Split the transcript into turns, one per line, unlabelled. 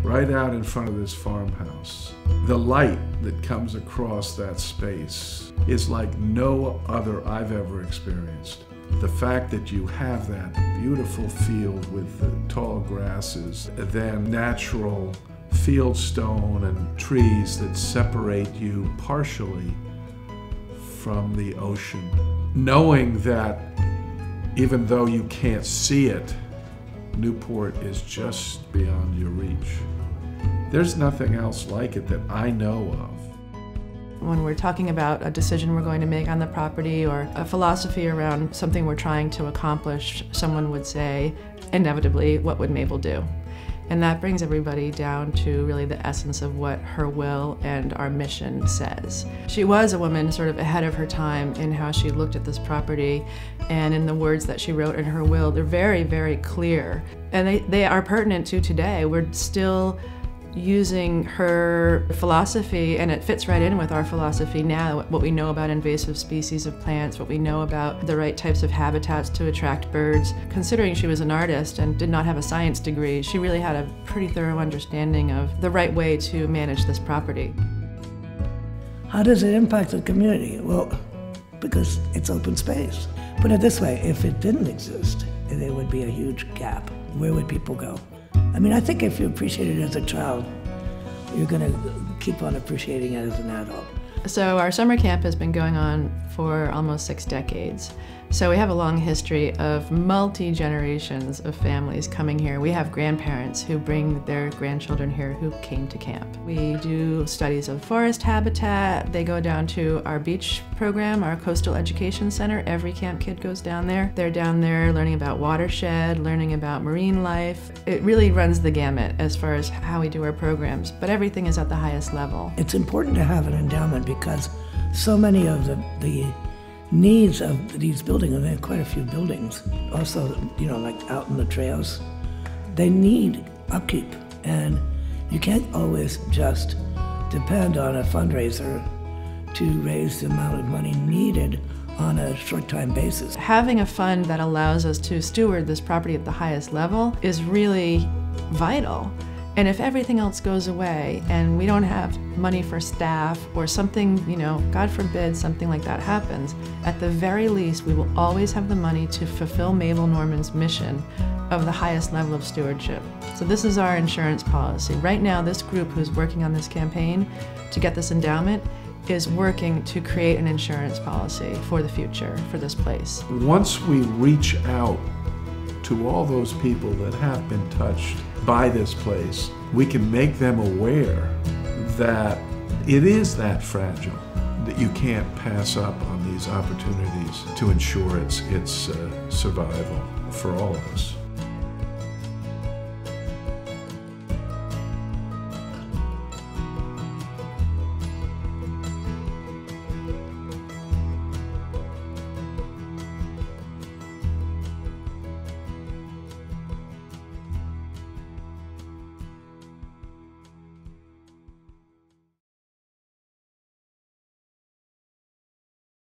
right out in front of this farmhouse. The light that comes across that space is like no other I've ever experienced. The fact that you have that beautiful field with the tall grasses, then natural field stone and trees that separate you partially from the ocean. Knowing that even though you can't see it, Newport is just beyond your reach. There's nothing else like it that I know of.
When we're talking about a decision we're going to make on the property or a philosophy around something we're trying to accomplish, someone would say, inevitably, what would Mabel do? And that brings everybody down to really the essence of what her will and our mission says. She was a woman sort of ahead of her time in how she looked at this property, and in the words that she wrote in her will, they're very, very clear. And they are pertinent to today. We're still using her philosophy, and it fits right in with our philosophy now, what we know about invasive species of plants, what we know about the right types of habitats to attract birds. Considering she was an artist and did not have a science degree, she really had a pretty thorough understanding of the right way to manage this property.
How does it impact the community? Well, because it's open space. Put it this way, if it didn't exist, there would be a huge gap. Where would people go? I mean, I think if you appreciate it as a child, you're going to keep on appreciating it as an adult.
So our summer camp has been going on for almost 6 decades. So we have a long history of multi-generations of families coming here. We have grandparents who bring their grandchildren here who came to camp. We do studies of forest habitat. They go down to our beach program, our coastal education center. Every camp kid goes down there. They're down there learning about watershed, learning about marine life. It really runs the gamut as far as how we do our programs, but everything is at the highest level.
It's important to have an endowment because so many of the needs of these buildings, and there are quite a few buildings, also, you know, like out in the trails, they need upkeep. And you can't always just depend on a fundraiser to raise the amount of money needed on a short-time basis.
Having a fund that allows us to steward this property at the highest level is really vital. And if everything else goes away and we don't have money for staff or something, you know, God forbid something like that happens, at the very least we will always have the money to fulfill Mabel Norman's mission of the highest level of stewardship. So this is our insurance policy. Right now, this group who's working on this campaign to get this endowment is working to create an insurance policy for the future for this place.
Once we reach out to all those people that have been touched by this place, we can make them aware that it is that fragile, that you can't pass up on these opportunities to ensure its survival for all of us.